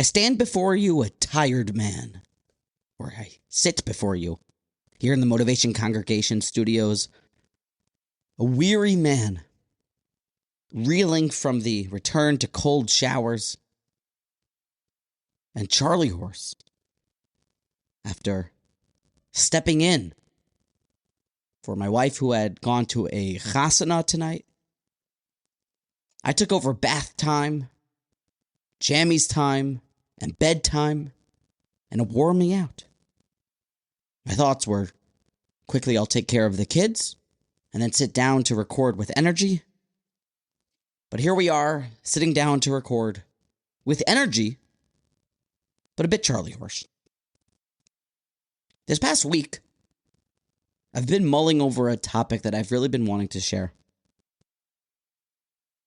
stand before you a tired man, or I sit before you, here in the Motivation Congregation Studios, a weary man, reeling from the return to cold showers, and Charlie Horse, after stepping in for my wife who had gone to a chasana tonight. I took over bath time, jammies time, and bedtime, and it wore me out. My thoughts were, quickly I'll take care of the kids, and then sit down to record with energy. But here we are, sitting down to record with energy, but a bit Charlie Horse. This past week, I've been mulling over a topic that I've really been wanting to share.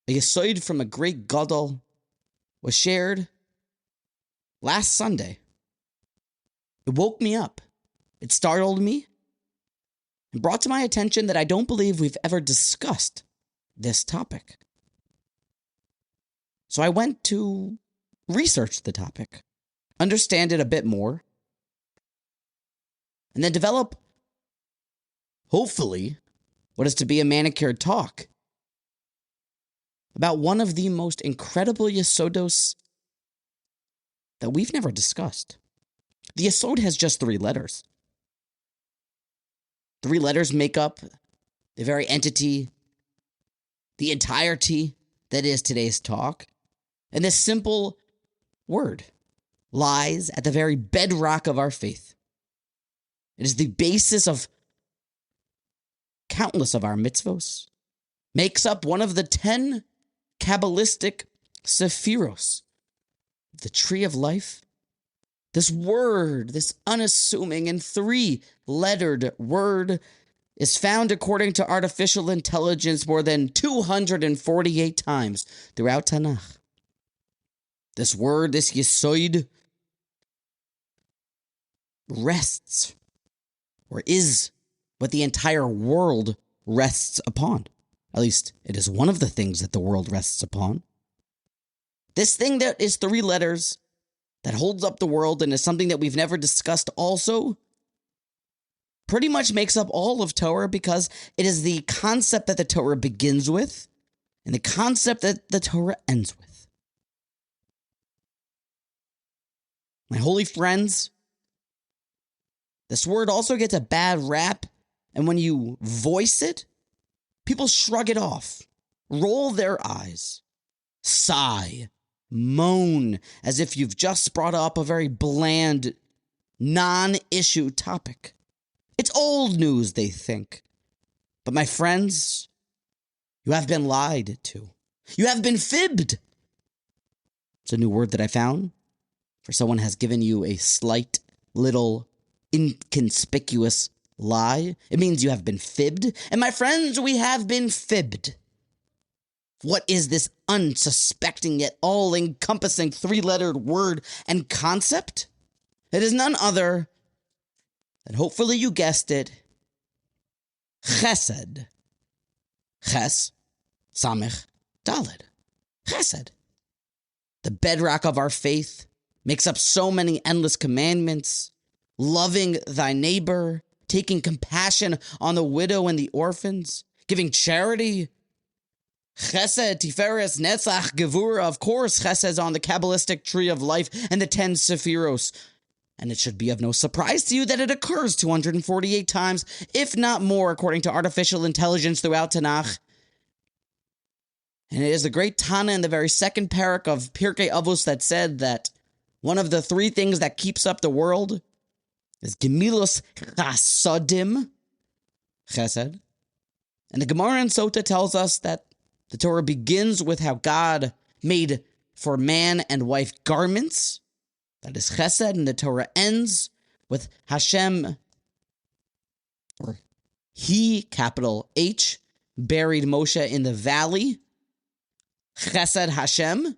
A yesod from a great gadol was shared last Sunday. It woke me up. It startled me and brought to my attention that I don't believe we've ever discussed this topic. So I went to research the topic, understand it a bit more, and then develop, hopefully, what is to be a manicured talk about one of the most incredible yesodos that we've never discussed. The yesod has just 3 letters. 3 letters make up the very entity, the entirety that is today's talk. And this simple word lies at the very bedrock of our faith. It is the basis of countless of our mitzvos, makes up one of the 10 Kabbalistic sephiros, the tree of life. This word, this unassuming and 3-lettered word, is found, according to artificial intelligence, more than 248 times throughout Tanakh. This word, this yesod, rests, or is what the entire world rests upon. At least, it is one of the things that the world rests upon. This thing that is 3 letters, that holds up the world and is something that we've never discussed also, pretty much makes up all of Torah, because it is the concept that the Torah begins with and the concept that the Torah ends with. My holy friends, this word also gets a bad rap, and when you voice it, people shrug it off, roll their eyes, sigh, moan, as if you've just brought up a very bland, non-issue topic. It's old news, they think. But my friends, you have been lied to. You have been fibbed. It's a new word that I found, for someone has given you a slight, little, inconspicuous lie. It means you have been fibbed. And my friends, we have been fibbed. What is this unsuspecting yet all-encompassing 3-lettered word and concept? It is none other than, hopefully you guessed it, chesed. Ches, samech, daled. Chesed. The bedrock of our faith, makes up so many endless commandments, loving thy neighbor, taking compassion on the widow and the orphans, giving charity. Chesed, Tiferes, Netzach, Gevura. Of course, Chesed is on the Kabbalistic tree of life and the 10 sephiros. And it should be of no surprise to you that it occurs 248 times, if not more, according to artificial intelligence throughout Tanakh. And it is the great Tana in the very second parak of Pirkei Avos that said that one of the 3 things that keeps up the world is Gemilos Chasodim, Chesed. And the Gemara in Sota tells us that the Torah begins with how God made for man and wife garments. That is chesed. And the Torah ends with Hashem, or He, capital H, buried Moshe in the valley. Chesed Hashem,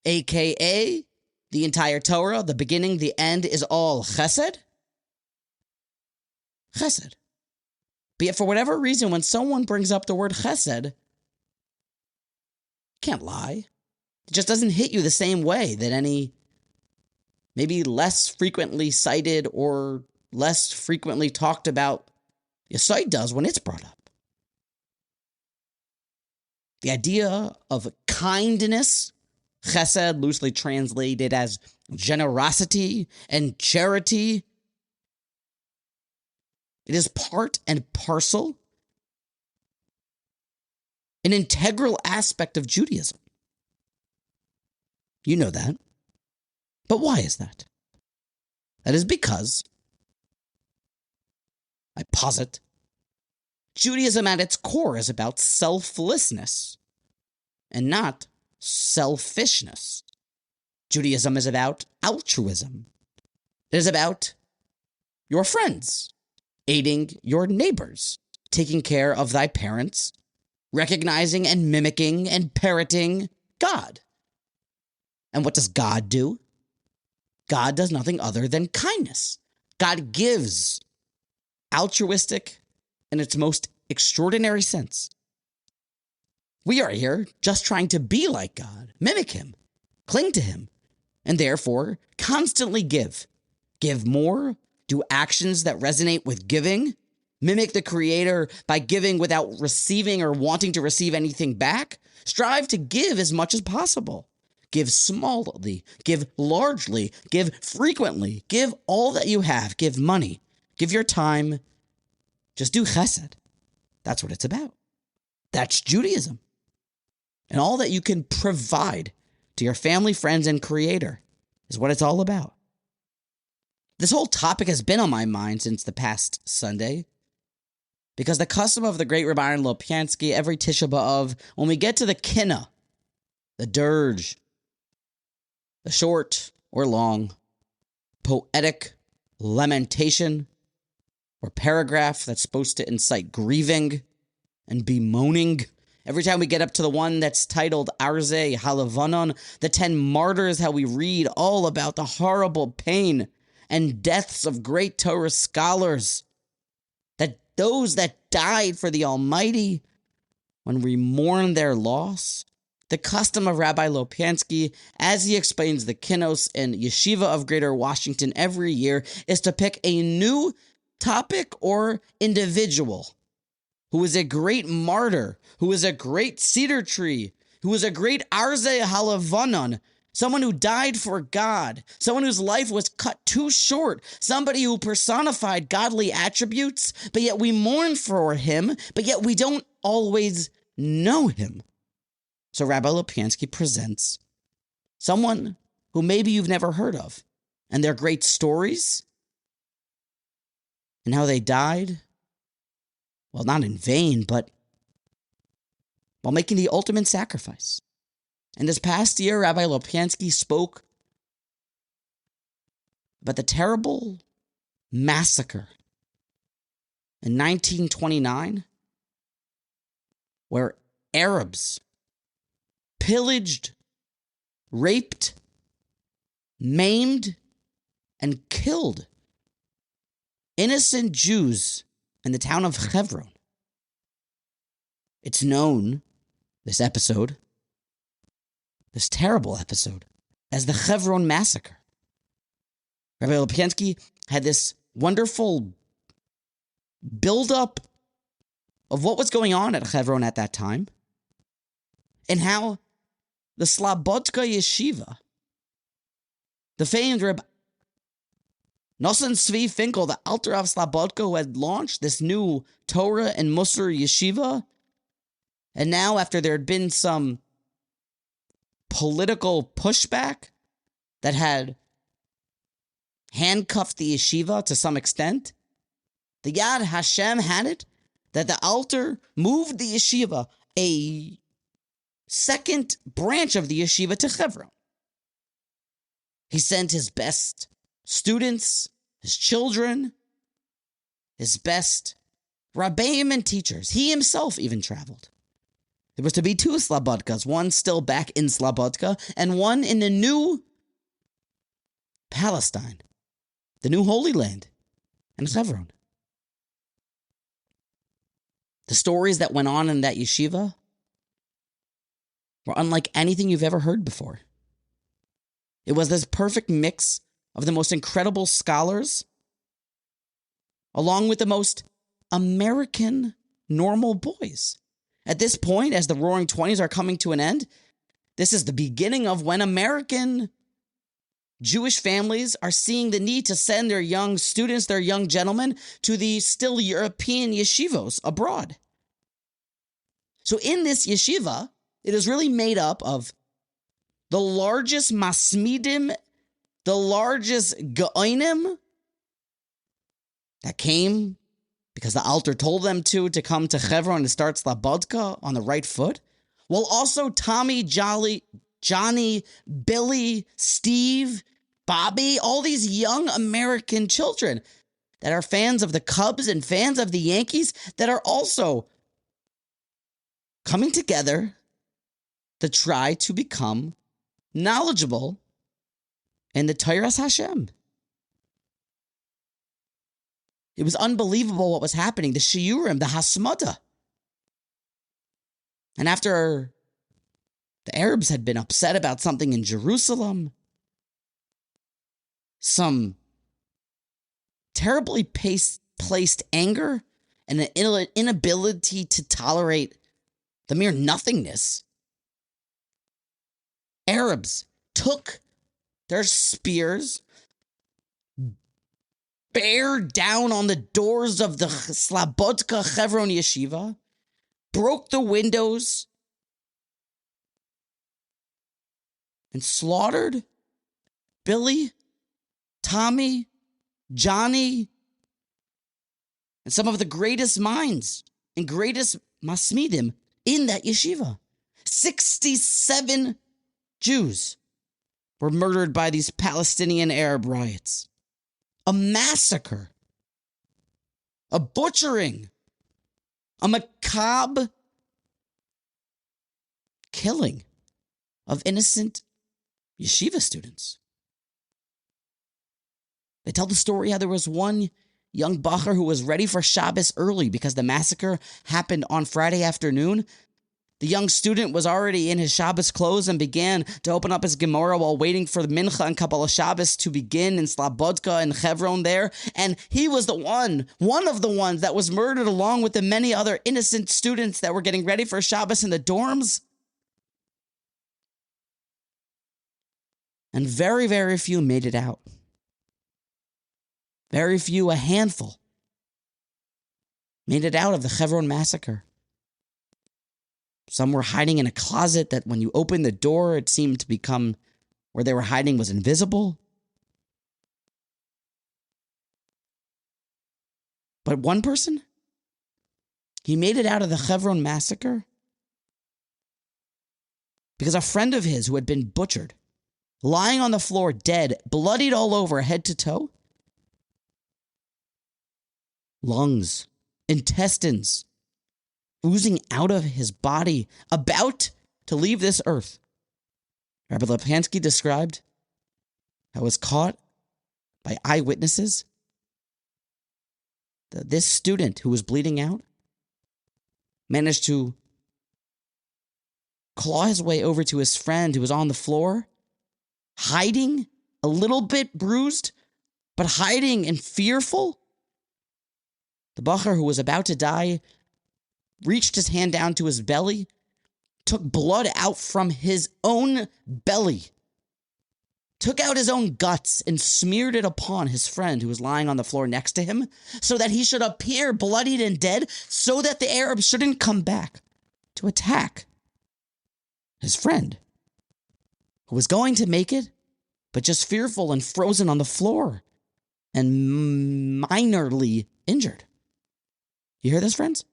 a.k.a. the entire Torah, the beginning, the end, is all chesed. Chesed. But yet, for whatever reason, when someone brings up the word chesed, can't lie. It just doesn't hit you the same way that any maybe less frequently cited or less frequently talked about yesod does when it's brought up. The idea of kindness, chesed, loosely translated as generosity and charity, it is part and parcel, an integral aspect of Judaism. You know that. But why is that? That is because, I posit, Judaism at its core is about selflessness and not selfishness. Judaism is about altruism. It is about your friends, aiding your neighbors, taking care of thy parents, recognizing and mimicking and parroting God. And what does God do? God does nothing other than kindness. God gives altruistic in its most extraordinary sense. We are here just trying to be like God, mimic him, cling to him, and therefore constantly give. Give more, do actions that resonate with giving, mimic the Creator by giving without receiving or wanting to receive anything back. Strive to give as much as possible. Give smallly, give largely, give frequently, give all that you have, give money, give your time. Just do chesed. That's what it's about. That's Judaism. And all that you can provide to your family, friends, and Creator is what it's all about. This whole topic has been on my mind since the past Sunday, because the custom of the great Rabbi Lopiansky every Tisha B'Av, when we get to the kinnah, the dirge, the short or long, poetic lamentation or paragraph that's supposed to incite grieving and bemoaning. Every time we get up to the one that's titled Arzeh Halavanon, the 10 martyrs, how we read all about the horrible pain and deaths of great Torah scholars, that those that died for the Almighty, when we mourn their loss. The custom of Rabbi Lopiansky, as he explains the Kinnos and Yeshiva of Greater Washington every year, is to pick a new topic or individual who is a great martyr, who is a great cedar tree, who is a great Arzeh Halavanon, someone who died for God, someone whose life was cut too short, somebody who personified godly attributes, but yet we mourn for him, but yet we don't always know him. So Rabbi Lopiansky presents someone who maybe you've never heard of, and their great stories, and how they died, well, not in vain, but while making the ultimate sacrifice. And this past year, Rabbi Lopiansky spoke about the terrible massacre in 1929, where Arabs pillaged, raped, maimed, and killed innocent Jews in the town of Hebron. It's known, this episode, this terrible episode, as the Hebron Massacre. Rabbi Lopiansky had this wonderful buildup of what was going on at Hebron at that time, and how the Slobodka Yeshiva, the famed Reb Nosson Tzvi Finkel, the Alter of Slobodka, who had launched this new Torah and Musar Yeshiva, and now after there had been some political pushback that had handcuffed the yeshiva to some extent, the Yad Hashem had it that the Alter moved the yeshiva, a second branch of the yeshiva, to Hebron. He sent his best students, his children, his best rabbeim and teachers. He himself even traveled. There was to be 2 Slobodkas, one still back in Slobodka, and one in the new Palestine, the new Holy Land, and Hebron. The stories that went on in that yeshiva were unlike anything you've ever heard before. It was this perfect mix of the most incredible scholars, along with the most American normal boys. At this point, as the Roaring Twenties are coming to an end, this is the beginning of when American Jewish families are seeing the need to send their young students, their young gentlemen, to the still European yeshivos abroad. So in this yeshiva, it is really made up of the largest masmidim, the largest gaonim that came because the altar told them to come to Hebron and start Slobodka on the right foot, while also Tommy, Johnny, Billy, Steve, Bobby, all these young American children that are fans of the Cubs and fans of the Yankees that are also coming together to try to become knowledgeable in the Torah Hashem. It was unbelievable what was happening. The shiurim, the hasmada. And after the Arabs had been upset about something in Jerusalem, some terribly placed anger and an inability to tolerate the mere nothingness, Arabs took their spears, bear down on the doors of the Slobodka Hebron Yeshiva, broke the windows, and slaughtered Billy, Tommy, Johnny, and some of the greatest minds and greatest masmidim in that yeshiva. 67 Jews were murdered by these Palestinian Arab riots. A massacre, a butchering, a macabre killing of innocent yeshiva students. They tell the story how there was one young bacher who was ready for Shabbos early because the massacre happened on Friday afternoon. The young student was already in his Shabbos clothes and began to open up his Gemara while waiting for the Mincha and Kabbalah Shabbos to begin in Slobodka and Hebron there. And he was one of the ones that was murdered along with the many other innocent students that were getting ready for Shabbos in the dorms. And very, very few made it out. Very few, a handful, made it out of the Hebron Massacre. Some were hiding in a closet that when you opened the door, it seemed to become where they were hiding was invisible. But one person, he made it out of the Hebron Massacre because a friend of his who had been butchered, lying on the floor dead, bloodied all over head to toe, lungs, intestines, oozing out of his body, about to leave this earth. Rabbi Lepansky described how it was caught by eyewitnesses that this student who was bleeding out managed to claw his way over to his friend who was on the floor, hiding, a little bit bruised, but hiding and fearful. The bacher who was about to die reached his hand down to his belly, took blood out from his own belly, took out his own guts and smeared it upon his friend who was lying on the floor next to him so that he should appear bloodied and dead so that the Arabs shouldn't come back to attack his friend who was going to make it, but just fearful and frozen on the floor and minorly injured. You hear this, friends?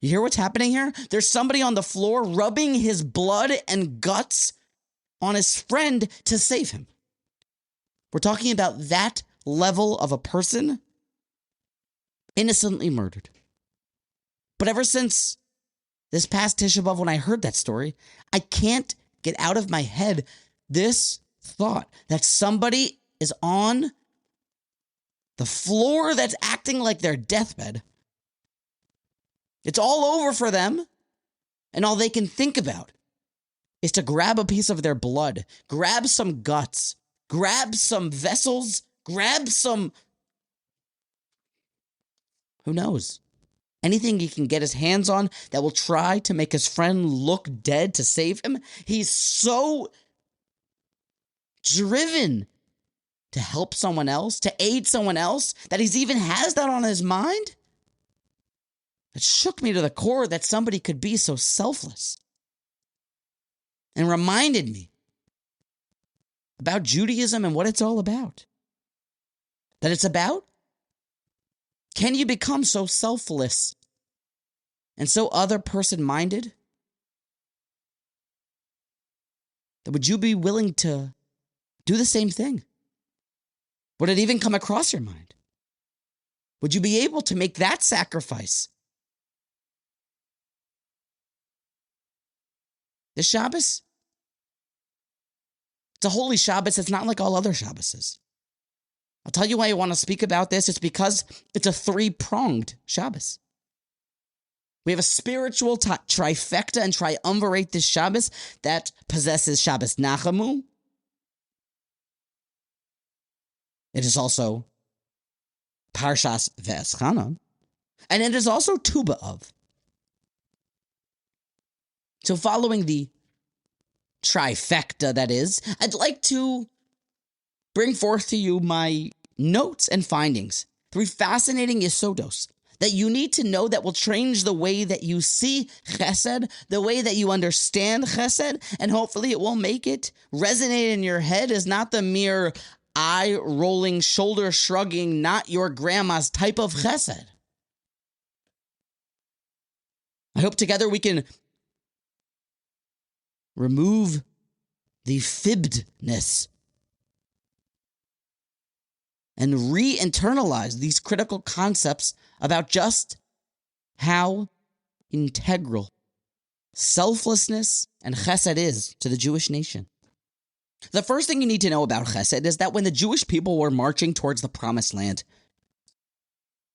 You hear what's happening here? There's somebody on the floor rubbing his blood and guts on his friend to save him. We're talking about that level of a person innocently murdered. But ever since this past Tisha B'Av, when I heard that story, I can't get out of my head this thought that somebody is on the floor that's acting like their deathbed. It's all over for them, and all they can think about is to grab a piece of their blood, grab some guts, grab some vessels, grab some, who knows, anything he can get his hands on that will try to make his friend look dead to save him. He's so driven to help someone else, to aid someone else, that he's even has that on his mind. It shook me to the core that somebody could be so selfless, and reminded me about Judaism and what it's all about. That it's about, can you become so selfless and so other person minded that would you be willing to do the same thing? Would it even come across your mind? Would you be able to make that sacrifice? This Shabbos, it's a holy Shabbos. It's not like all other Shabbases. I'll tell you why I want to speak about this. It's because it's a three-pronged Shabbos. We have a spiritual trifecta and triumvirate this Shabbos that possesses Shabbos Nachamu. It is also Parshas Vaeschanan. And it is also Tu B'Av. So following the trifecta, that is, I'd like to bring forth to you my notes and findings. 3 fascinating yesodos that you need to know that will change the way that you see chesed, the way that you understand chesed, and hopefully it will make it resonate in your head as not the mere eye-rolling, shoulder-shrugging, not your grandma's type of chesed. I hope together we can remove the fibbedness and re-internalize these critical concepts about just how integral selflessness and chesed is to the Jewish nation. The first thing you need to know about chesed is that when the Jewish people were marching towards the promised land,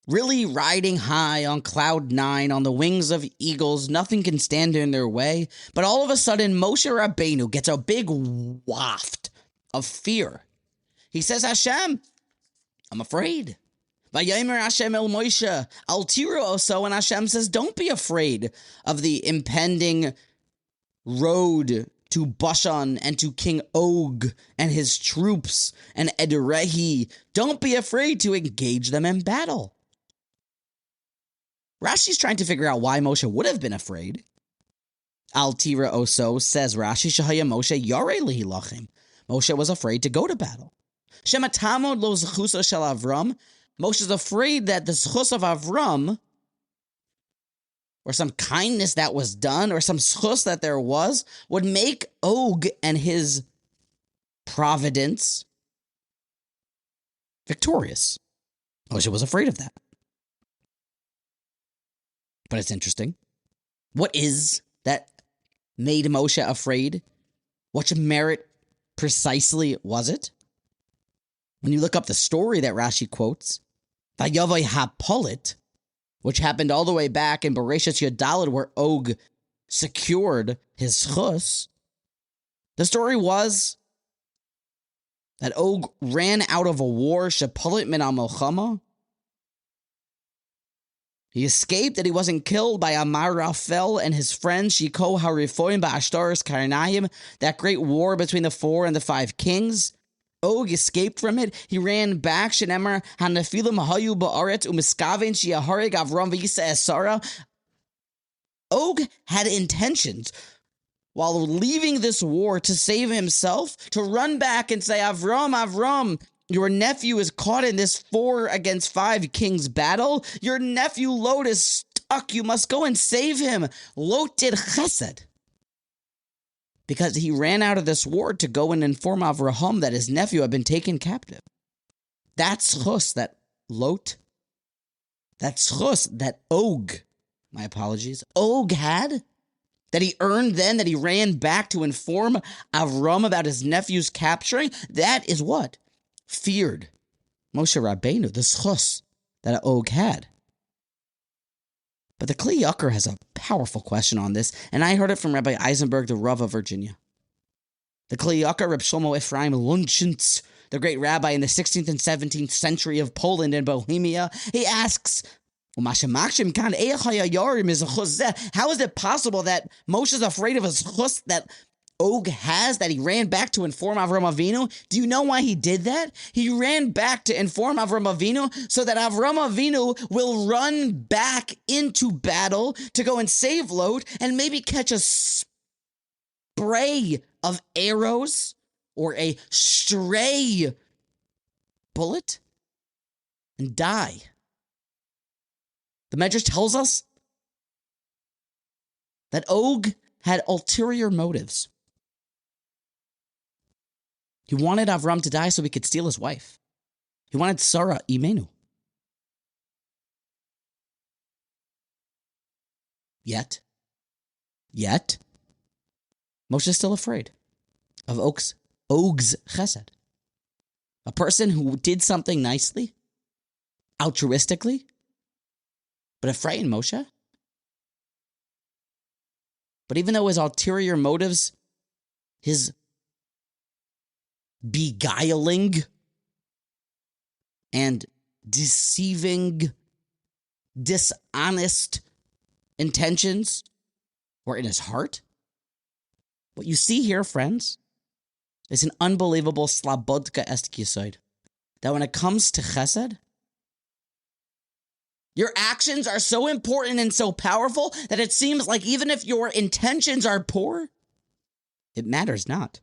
really riding high on cloud 9 on the wings of eagles, nothing can stand in their way, but all of a sudden Moshe Rabbeinu gets a big waft of fear. He says, Hashem, I'm afraid. Vayomer Hashem el Moshe, ulterior also, and Hashem says, don't be afraid of the impending road to Bashan and to King Og and his troops and Edrehi. Don't be afraid to engage them in battle. Rashi's trying to figure out why Moshe would have been afraid. Ulterior also, says Rashi, Shahaya Moshe Yarei Lihilachim. Moshe was afraid to go to battle. Shematamod lo zechusa shel Avram. Moshe's afraid that the zechus of Avram, or some kindness that was done, or some zechus that there was, would make Og and his providence victorious. Moshe was afraid of that. But it's interesting. What is that made Moshe afraid? What merit precisely was it? When you look up the story that Rashi quotes, Vayavai HaPolit, which happened all the way back in Bereshit Yodalad, where Og secured his chus, the story was that Og ran out of a war, Shepolit min ha-milchama. He escaped, that he wasn't killed by Amar Rafel and his friends, Shiko Harifoim Ba'ashtaris Karnaim, that great war between the 4 and the 5 kings. Og escaped from it. He ran back. Shenemar Hanafilim Hayu Ba'aret Umiskaven Shiaharig Avram Visa Esara. Og had intentions, while leaving this war to save himself, to run back and say, Avram, your nephew is caught in this 4 against 5 kings battle. Your nephew Lot is stuck. You must go and save him. Lot did chesed, because he ran out of this war to go and inform Avraham that his nephew had been taken captive. That's chus that Lot, that's chus that Og, my apologies, Og had, that he earned then, that he ran back to inform Avram about his nephew's capturing. That is what feared Moshe Rabbeinu, the chus that Og had. But the Kli Yakar has a powerful question on this, and I heard it from Rabbi Eisenberg, the Rav of Virginia. The Kliyaka Reb Shlomo Ephraim Lunchens, the great rabbi in the 16th and 17th century of Poland and Bohemia, he asks, how is it possible that Moshe is afraid of a chus that Og has, that he ran back to inform Avram Avinu? Do you know why he did that? He ran back to inform Avram Avinu so that Avram Avinu will run back into battle to go and save Lot and maybe catch a spray of arrows or a stray bullet and die. The Medrash tells us that Og had ulterior motives. He wanted Avram to die so he could steal his wife. He wanted Sarah Imenu. Yet, Moshe is still afraid of Og's chesed. A person who did something nicely, altruistically, but it frightened Moshe. But even though his ulterior motives, his beguiling and deceiving, dishonest intentions were in his heart, what you see here, friends, is an unbelievable slabodka est yesod. That when it comes to chesed, your actions are so important and so powerful that it seems like even if your intentions are poor, it matters not.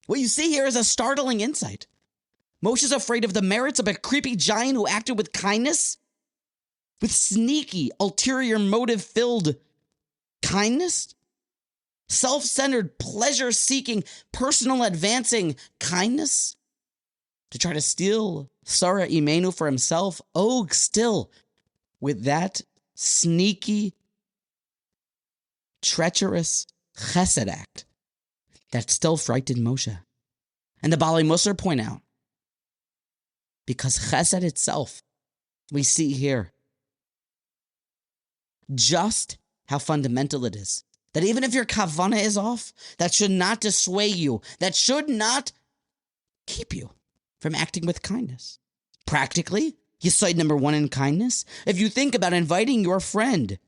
What you see here is a startling insight. Moshe's afraid of the merits of a creepy giant who acted with kindness, with sneaky, ulterior motive-filled kindness, self-centered, pleasure-seeking, personal advancing kindness, to try to steal Sarah Imenu for himself. Og still with that sneaky, treacherous chesed act that still frightened Moshe. And the Baalei Musar point out, because chesed itself, we see here just how fundamental it is. That even if your kavanah is off, that should not dissuade you, that should not keep you from acting with kindness. Practically, yesod number one in kindness. If you think about inviting your friend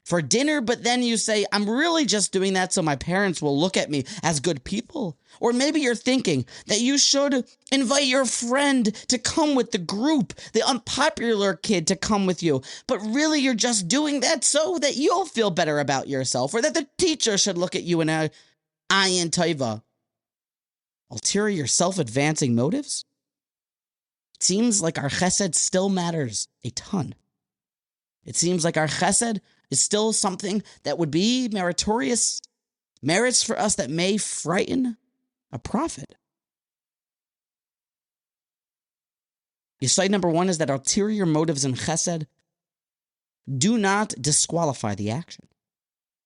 for dinner, but then you say, I'm really just doing that so my parents will look at me as good people. Or maybe you're thinking that you should invite your friend to come with the group, the unpopular kid to come with you. But really you're just doing that so that you'll feel better about yourself, or that the teacher should look at you in a ayin tova. Ulterior self-advancing motives? It seems like our chesed still matters a ton. It seems like our chesed is still something that would be meritorious, merits for us that may frighten a prophet. Yesod number one is that ulterior motives in chesed do not disqualify the action.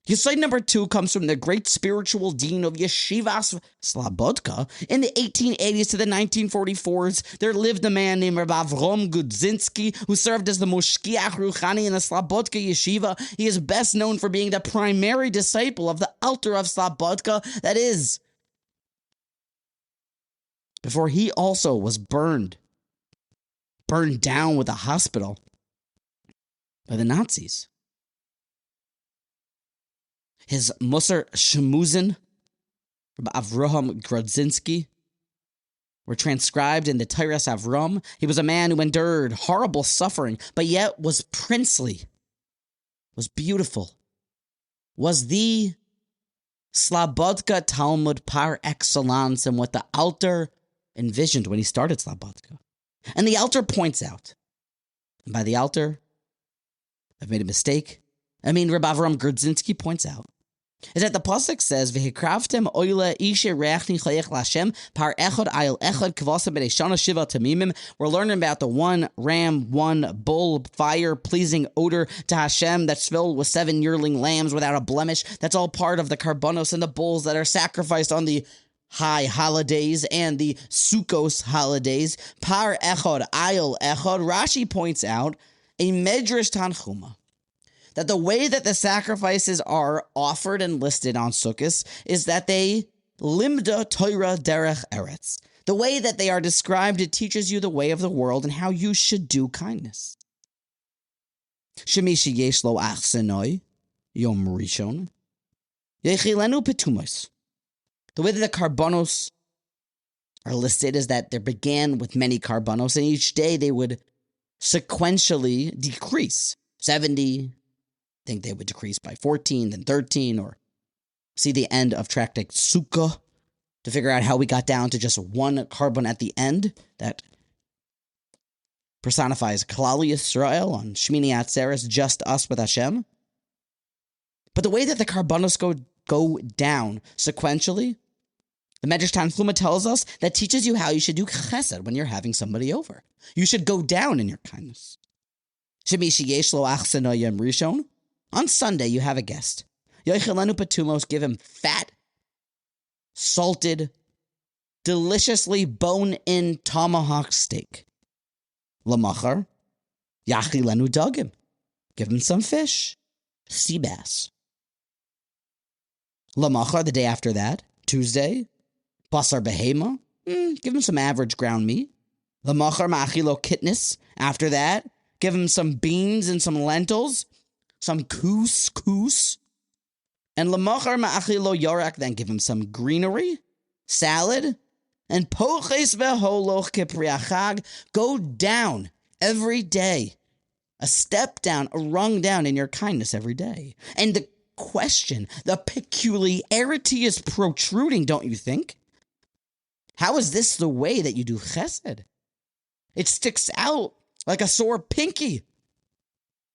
Yesod number two comes from the great spiritual dean of Yeshivas Slabodka. In the 1880s to the 1944s, there lived a man named Rabbi Avrom Gudzinski, who served as the Moshkiach Ruchani in the Slabodka Yeshiva. He is best known for being the primary disciple of the Alter of Slabodka, that is, before he also was burned down with a hospital by the Nazis. His Musar Shemuzin, Rabbi Avraham Grodzinski, were transcribed in the Teiras Avram. He was a man who endured horrible suffering, but yet was princely, was beautiful, was the Slabodka Talmud par excellence, and what the Alter envisioned when he started Slabodka. And the Alter points out, and by the Alter, I've made a mistake. Rabbi Avram Grodzinski points out, is that the pasuk says, "V'hikravtem oile ishe reachni chayech l'Hashem par echad ayil echad kvasa b'nei shiva tamimim." We're learning about the one ram, one bull, fire-pleasing odor to Hashem that's filled with 7 yearling lambs without a blemish. That's all part of the karbonos and the bulls that are sacrificed on the high holidays and the Sukkos holidays. Par echad ayil echad. Rashi points out a medrash Tanchuma that the way that the sacrifices are offered and listed on Sukkot is that they limda Torah derech eretz. The way that they are described, it teaches you the way of the world and how you should do kindness. Shemishi yesh lo ach senoi, yom rishon, yechilenu petumos. The way that the karbonos are listed is that they began with many karbonos, and each day they would sequentially decrease. 70, I think they would decrease by 14, then 13, or see the end of Tractate Sukkah to figure out how we got down to just one carbon at the end that personifies Klal Yisrael on Shmini Atzeres, just us with Hashem. But the way that the karbonos go down sequentially, the Medrash Tanchuma tells us that teaches you how you should do chesed when you're having somebody over. You should go down in your kindness. On Sunday, you have a guest. Yoichelenu patumos, give him fat, salted, deliciously bone-in tomahawk steak. Lamachar, yachilenu dagim, give him some fish, sea bass. Lamachar, the day after that, Tuesday, basar behema, give him some average ground meat. Lamachar ma'achilo kitnis, after that, give him some beans and some lentils, some couscous. And lamachar ma'achilo yorak, then give him some greenery, salad, and poches veholoch kipriachag, go down every day, a step down, a rung down in your kindness every day. And the question, the peculiarity is protruding, don't you think? How is this the way that you do chesed? It sticks out like a sore pinky.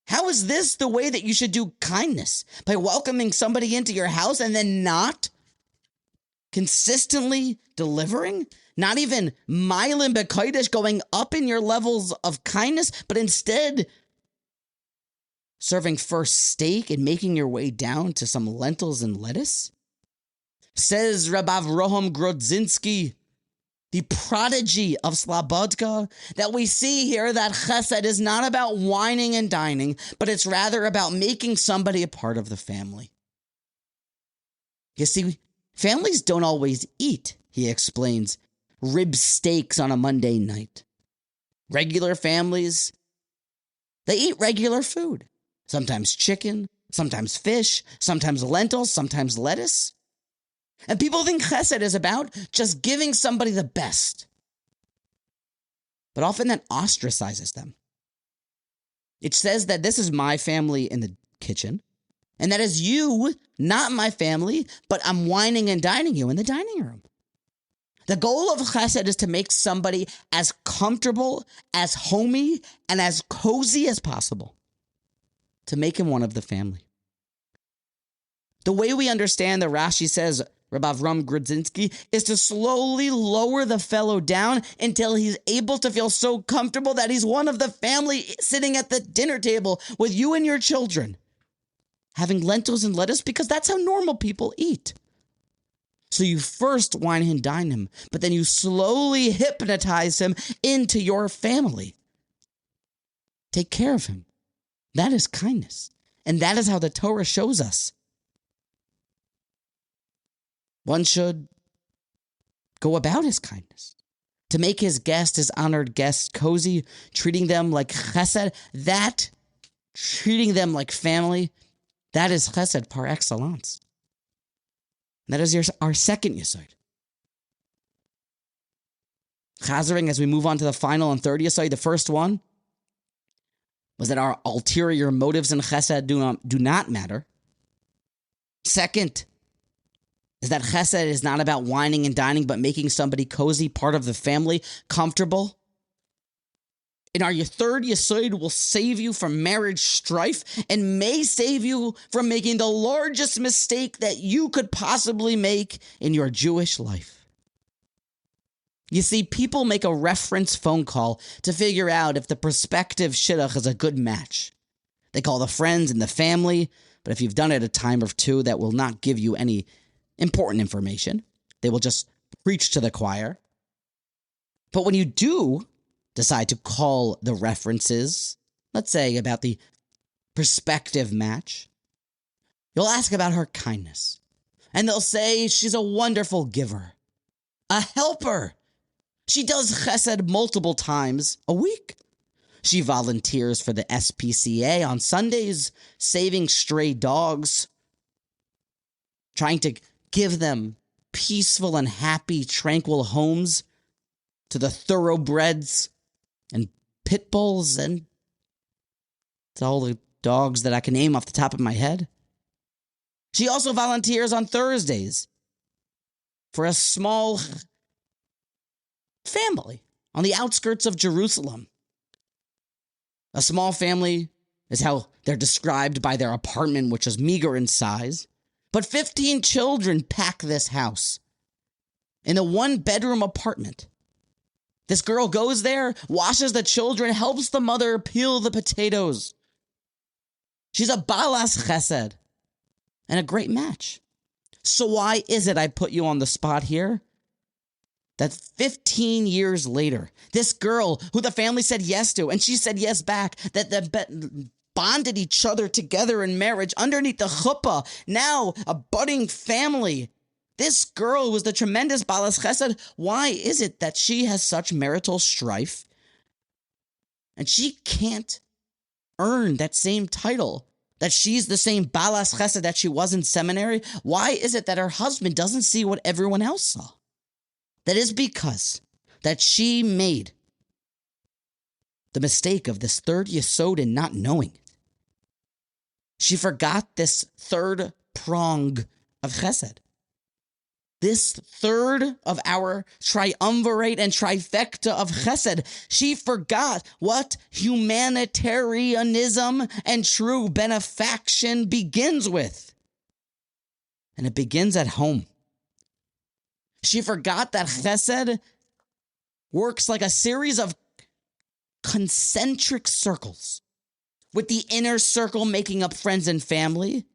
How is this the way that you should do kindness? By welcoming somebody into your house and then not consistently delivering? Not even milim b'kodesh, going up in your levels of kindness, but instead serving first steak and making your way down to some lentils and lettuce? Says Rabbi Roham Grodzinski, the prodigy of Slobodka, that we see here that chesed is not about whining and dining, but it's rather about making somebody a part of the family. You see, families don't always eat, he explains, rib steaks on a Monday night. Regular families, they eat regular food. Sometimes chicken, sometimes fish, sometimes lentils, sometimes lettuce. And people think chesed is about just giving somebody the best. But often that ostracizes them. It says that this is my family in the kitchen, and that is you, not my family, but I'm whining and dining you in the dining room. The goal of chesed is to make somebody as comfortable, as homey, and as cozy as possible. To make him one of the family. The way we understand the Rashi says, Rabbi Avram Grodzinski, is to slowly lower the fellow down until he's able to feel so comfortable that he's one of the family sitting at the dinner table with you and your children, having lentils and lettuce, because that's how normal people eat. So you first wine and dine him, but then you slowly hypnotize him into your family. Take care of him. That is kindness. And that is how the Torah shows us. One should go about his kindness. To make his guest, his honored guest, cozy, treating them like chesed, that, treating them like family, that is chesed par excellence. That is our second yesod. Chazering, as we move on to the final and third yesod, the first one was that our ulterior motives in chesed do not matter. Second is that chesed is not about whining and dining, but making somebody cozy, part of the family, comfortable. And our third yesod will save you from marriage strife and may save you from making the largest mistake that you could possibly make in your Jewish life. You see, people make a reference phone call to figure out if the prospective shidduch is a good match. They call the friends and the family, but if you've done it a time or two, that will not give you any important information. They will just preach to the choir. But when you do decide to call the references, let's say about the prospective match, you'll ask about her kindness. And they'll say she's a wonderful giver, a helper. She does chesed multiple times a week. She volunteers for the SPCA on Sundays, saving stray dogs, trying to give them peaceful and happy, tranquil homes to the thoroughbreds and pit bulls and to all the dogs that I can name off the top of my head. She also volunteers on Thursdays for a small family on the outskirts of Jerusalem. A small family is how they're described by their apartment, which is meager in size. But 15 children pack this house in a one-bedroom apartment. This girl goes there, washes the children, helps the mother peel the potatoes. She's a balas chesed and a great match. So why is it, I put you on the spot here, that 15 years later, this girl who the family said yes to, and she said yes back, that bonded each other together in marriage underneath the chuppah, now a budding family, this girl was the tremendous balas chesed. Why is it that she has such marital strife and she can't earn that same title, that she's the same balas chesed that she was in seminary? Why is it that her husband doesn't see what everyone else saw? That is because that she made the mistake of this third yesod in not knowing it. She forgot this third prong of chesed. This third of our triumvirate and trifecta of chesed. She forgot what humanitarianism and true benefaction begins with. And it begins at home. She forgot that chesed works like a series of concentric circles, with the inner circle making up friends and family,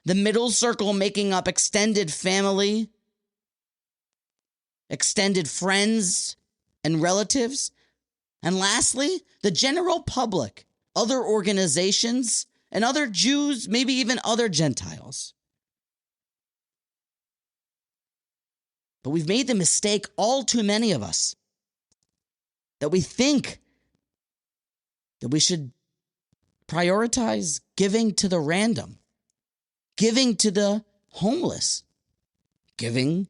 the middle circle making up extended family, extended friends and relatives, and lastly, the general public, other organizations, and other Jews, maybe even other Gentiles. But we've made the mistake, all too many of us, that we think that we should prioritize giving to the random, giving to the homeless, giving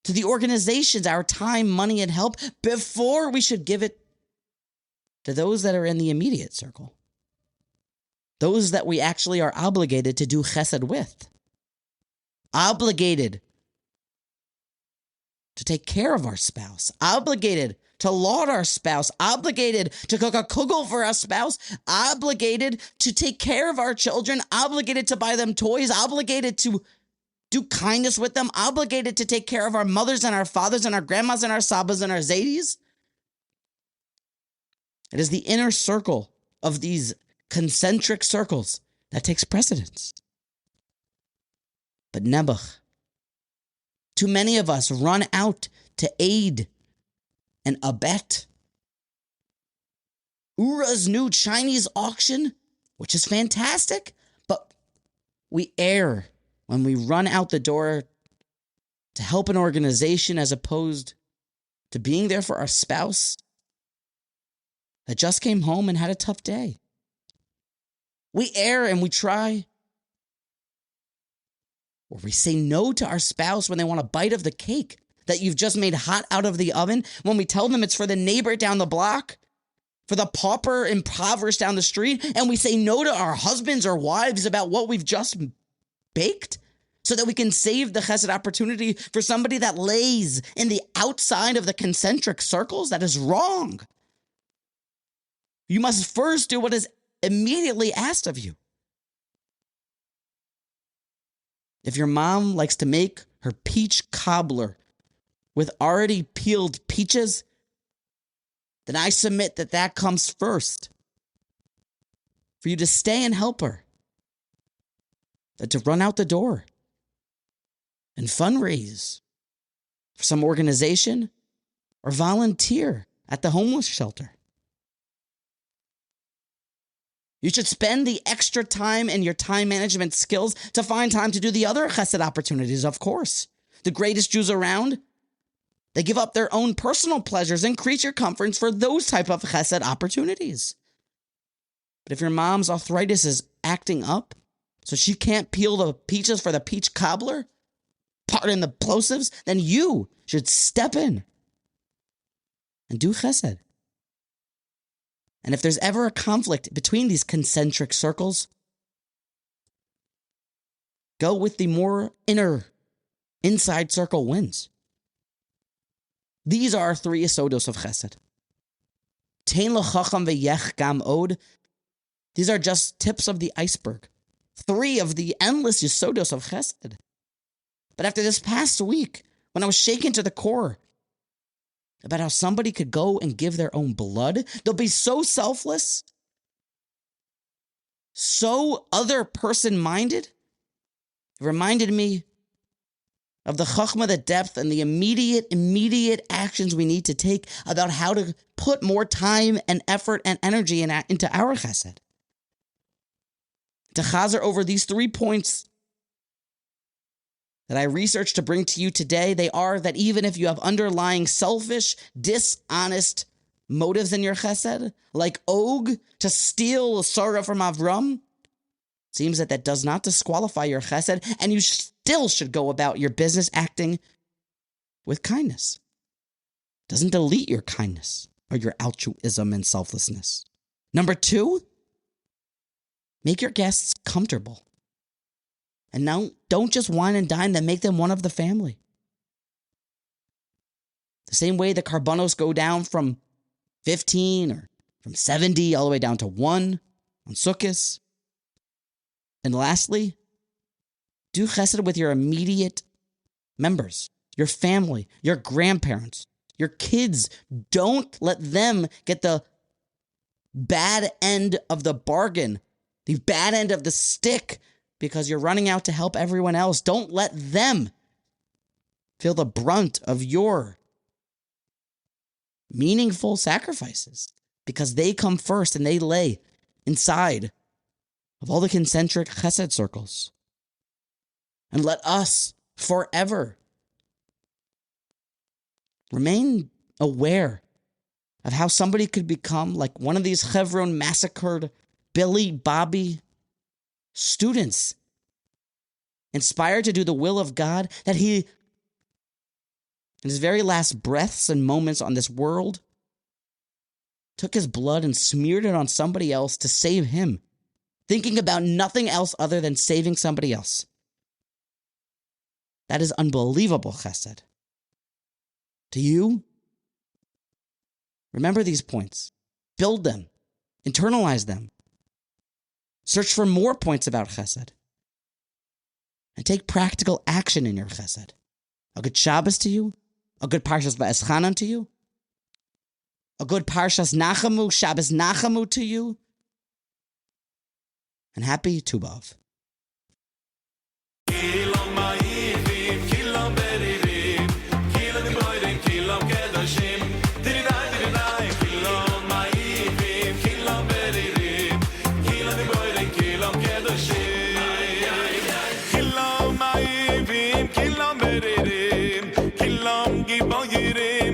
to the organizations our time, money, and help before we should give it to those that are in the immediate circle, those that we actually are obligated to do chesed with, obligated to take care of our spouse, obligated to laud our spouse, obligated to cook a kugel for our spouse, obligated to take care of our children, obligated to buy them toys, obligated to do kindness with them, obligated to take care of our mothers and our fathers and our grandmas and our sabbas and our zaydis. It is the inner circle of these concentric circles that takes precedence. But Nebuch, too many of us run out to aid and abet Ura's new Chinese auction, which is fantastic, but we err when we run out the door to help an organization as opposed to being there for our spouse that just came home and had a tough day. We err and we try, or we say no to our spouse when they want a bite of the cake that you've just made hot out of the oven, when we tell them it's for the neighbor down the block, for the pauper impoverished down the street, and we say no to our husbands or wives about what we've just baked so that we can save the chesed opportunity for somebody that lays in the outside of the concentric circles. That is wrong. You must first do what is immediately asked of you. If your mom likes to make her peach cobbler with already peeled peaches, then I submit that that comes first. For you to stay and help her, than to run out the door and fundraise for some organization or volunteer at the homeless shelter. You should spend the extra time and your time management skills to find time to do the other chesed opportunities, of course. The greatest Jews around, they give up their own personal pleasures and creature comforts for those type of chesed opportunities. But if your mom's arthritis is acting up, so she can't peel the peaches for the peach cobbler, pardon the plosives, then you should step in and do chesed. And if there's ever a conflict between these concentric circles, go with the more inside circle wins. These are 3 yesodos of chesed. Tein l'chacham v'yech gam od. These are just tips of the iceberg. 3 of the endless yesodos of chesed. But after this past week, when I was shaken to the core about how somebody could go and give their own blood, they'll be so selfless, so other person minded. It reminded me of the chachma, the depth, and the immediate actions we need to take about how to put more time and effort and energy into our chesed. To chazer over these 3 points that I researched to bring to you today, they are that even if you have underlying selfish, dishonest motives in your chesed, like Og to steal Sarah from Avram, seems that does not disqualify your chesed, and you still should go about your business acting with kindness. Doesn't delete your kindness or your altruism and selflessness. Number 2, make your guests comfortable. And now, don't just wine and dine them, make them one of the family. The same way the karbanos go down from 15 or from 70 all the way down to 1 on Sukkot. And lastly, do chesed with your immediate members, your family, your grandparents, your kids. Don't let them get the bad end of the bargain, the bad end of the stick, because you're running out to help everyone else. Don't let them feel the brunt of your meaningful sacrifices, because they come first and they lay inside of all the concentric chesed circles. And let us forever remain aware of how somebody could become like one of these Hebron Massacred Billy Bobby students, inspired to do the will of God, that he, in his very last breaths and moments on this world, took his blood and smeared it on somebody else to save him, thinking about nothing else other than saving somebody else. That is unbelievable chesed. To you, remember these points, build them, internalize them. Search for more points about chesed. And take practical action in your chesed. A good Shabbos to you. A good Parshas Vaeschanan to you. A good Parshas Nachamu, Shabbos Nachamu to you. And happy Tu B'Av.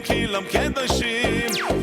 Kilam kedoshim